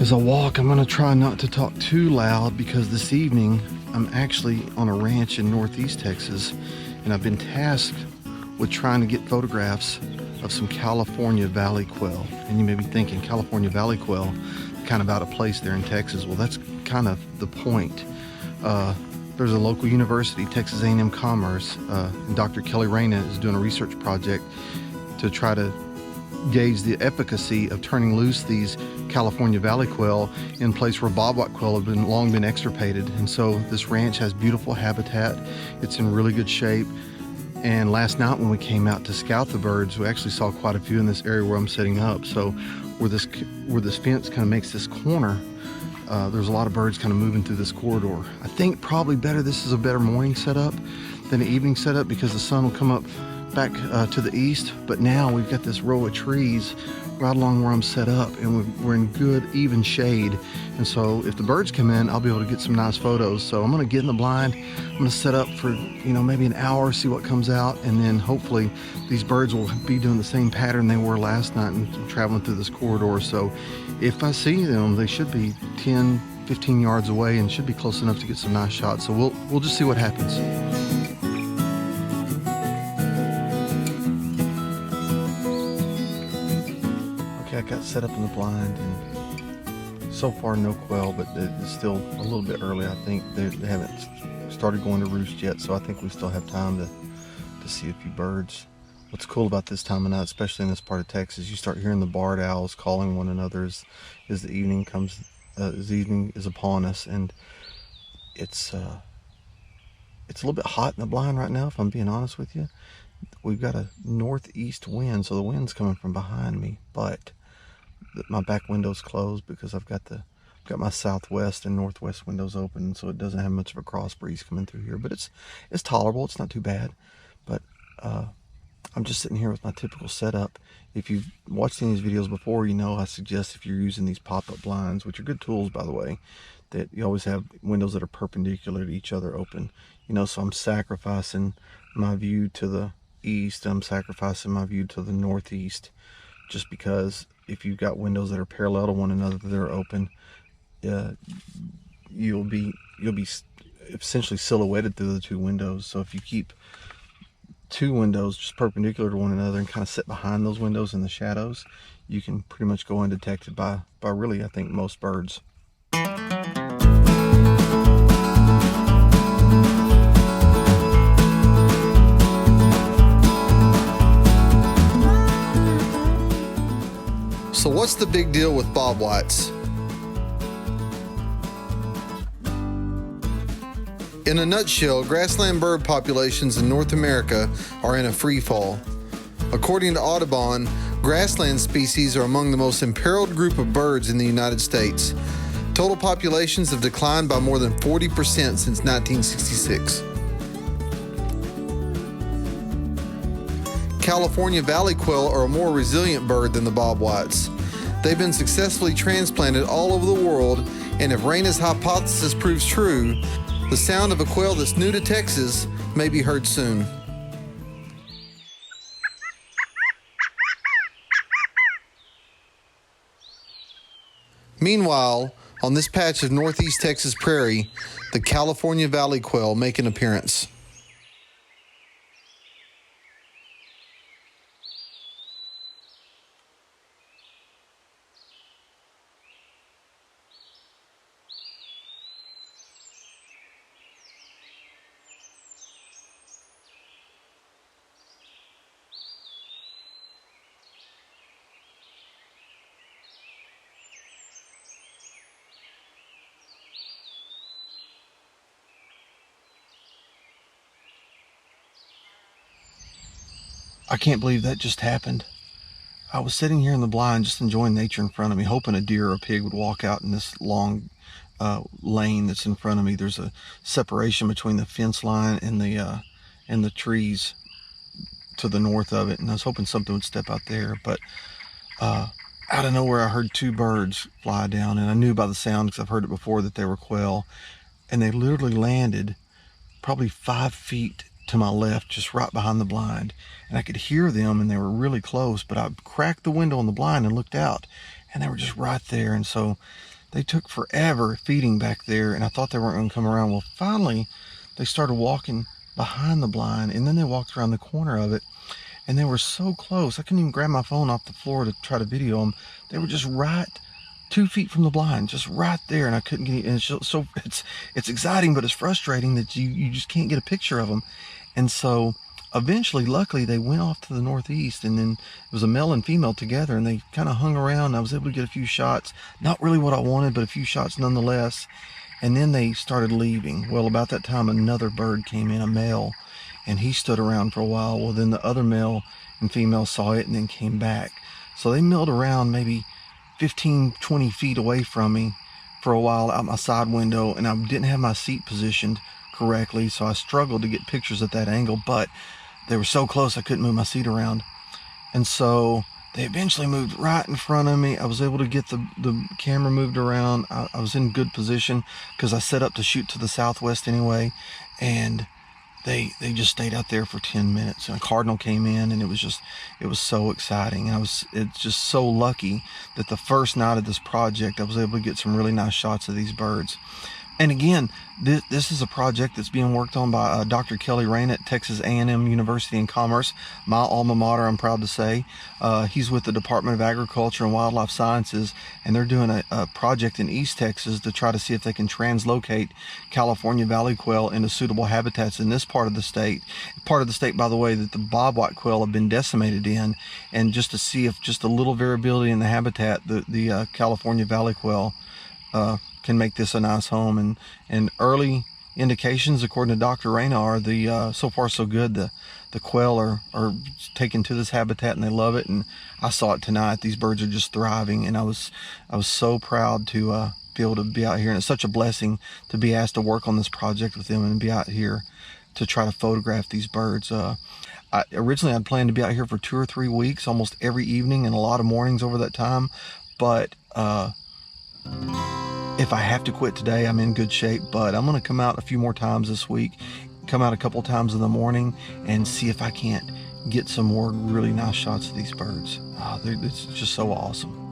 As I walk, I'm gonna try not to talk too loud because this evening I'm actually on a ranch in Northeast Texas, and I've been tasked with trying to get photographs of some California valley quail. And you may be thinking, California valley quail, kind of out of place there in Texas. Well, that's kind of the point. There's a local university, Texas A&M Commerce, and Dr. Kelly Reyna is doing a research project to try to gauge the efficacy of turning loose these California valley quail in place where bobwhite quail have long been extirpated. And so this ranch has beautiful habitat. It's in really good shape. And last night when we came out to scout the birds, we actually saw quite a few in this area where I'm setting up. So where this fence kind of makes this corner, there's a lot of birds kind of moving through this corridor. I think probably this is a better morning setup than an evening setup because the sun will come up back to the east. But now we've got this row of trees right along where I'm set up, and we're in good even shade. And so if the birds come in, I'll be able to get some nice photos. So I'm gonna get in the blind. I'm gonna set up for, maybe an hour, see what comes out, and then hopefully these birds will be doing the same pattern they were last night and traveling through this corridor. So if I see them, they should be 10, 15 yards away and should be close enough to get some nice shots. So we'll just see what happens. I got set up in the blind, and so far no quail, but it's still a little bit early. I think they haven't started going to roost yet, so I think we still have time to see a few birds. What's cool about this time of night, especially in this part of Texas, you start hearing the barred owls calling one another as the evening comes, as the evening is upon us. And it's a little bit hot in the blind right now, if I'm being honest with you. We've got a northeast wind, so the wind's coming from behind me, but my back window's closed because I've got my southwest and northwest windows open, so it doesn't have much of a cross breeze coming through here. But it's tolerable. It's not too bad. But I'm just sitting here with my typical setup. If you've watched any of these videos before, I suggest if you're using these pop-up blinds, which are good tools, by the way, that you always have windows that are perpendicular to each other open. So I'm sacrificing my view to the east. I'm sacrificing my view to the northeast, just because if you've got windows that are parallel to one another that are open, you'll be essentially silhouetted through the two windows. So if you keep two windows just perpendicular to one another and kind of sit behind those windows in the shadows, you can pretty much go undetected by really, I think, most birds. So what's the big deal with bobwhites? In a nutshell, grassland bird populations in North America are in a free fall. According to Audubon, grassland species are among the most imperiled group of birds in the United States. Total populations have declined by more than 40% since 1966. California valley quail are a more resilient bird than the bobwhites. They've been successfully transplanted all over the world, and if Reyna's hypothesis proves true, the sound of a quail that's new to Texas may be heard soon. Meanwhile, on this patch of northeast Texas prairie, the California valley quail make an appearance. I can't believe that just happened. I was sitting here in the blind just enjoying nature in front of me, hoping a deer or a pig would walk out in this long lane that's in front of me. There's a separation between the fence line and the trees to the north of it, and I was hoping something would step out there. But out of nowhere I heard two birds fly down, and I knew by the sound, because I've heard it before, that they were quail. And they literally landed probably 5 feet to my left, just right behind the blind, and I could hear them, and they were really close. But I cracked the window on the blind and looked out, and they were just right there. And so they took forever feeding back there, and I thought they weren't going to come around. Well, finally, they started walking behind the blind, and then they walked around the corner of it, and they were so close. I couldn't even grab my phone off the floor to try to video them. They were just right 2 feet from the blind, just right there, and I couldn't get. And it's exciting, but it's frustrating that you just can't get a picture of them. And so eventually, luckily, they went off to the northeast, and then it was a male and female together, and they kind of hung around. I was able to get a few shots, not really what I wanted, but a few shots nonetheless. And then they started leaving. Well, about that time, another bird came in, a male, and he stood around for a while. Well, then the other male and female saw it and then came back. So they milled around maybe 15-20 feet away from me for a while out my side window, and I didn't have my seat positioned correctly, so I struggled to get pictures at that angle, but they were so close I couldn't move my seat around. And so they eventually moved right in front of me. I was able to get the camera moved around. I was in good position because I set up to shoot to the southwest anyway, and they just stayed out there for 10 minutes, and a cardinal came in, and it was so exciting. And it's just so lucky that the first night of this project I was able to get some really nice shots of these birds. And again, this is a project that's being worked on by Dr. Kelly Rain at Texas A&M University in Commerce, my alma mater, I'm proud to say. He's with the Department of Agriculture and Wildlife Sciences, and they're doing a project in East Texas to try to see if they can translocate California valley quail into suitable habitats in this part of the state. Part of the state, by the way, that the bobwhite quail have been decimated in, and just to see if just a little variability in the habitat, the California valley quail can make this a nice home. And early indications, according to Dr. Reyna, are so far so good. The quail are taken to this habitat and they love it. And I saw it tonight. These birds are just thriving, and I was so proud to be able to be out here. And it's such a blessing to be asked to work on this project with them and be out here to try to photograph these birds. Originally I'd planned to be out here for 2 or 3 weeks, almost every evening and a lot of mornings over that time. But if I have to quit today, I'm in good shape. But I'm going to come out a few more times this week, come out a couple times in the morning, and see if I can't get some more really nice shots of these birds. It's just so awesome.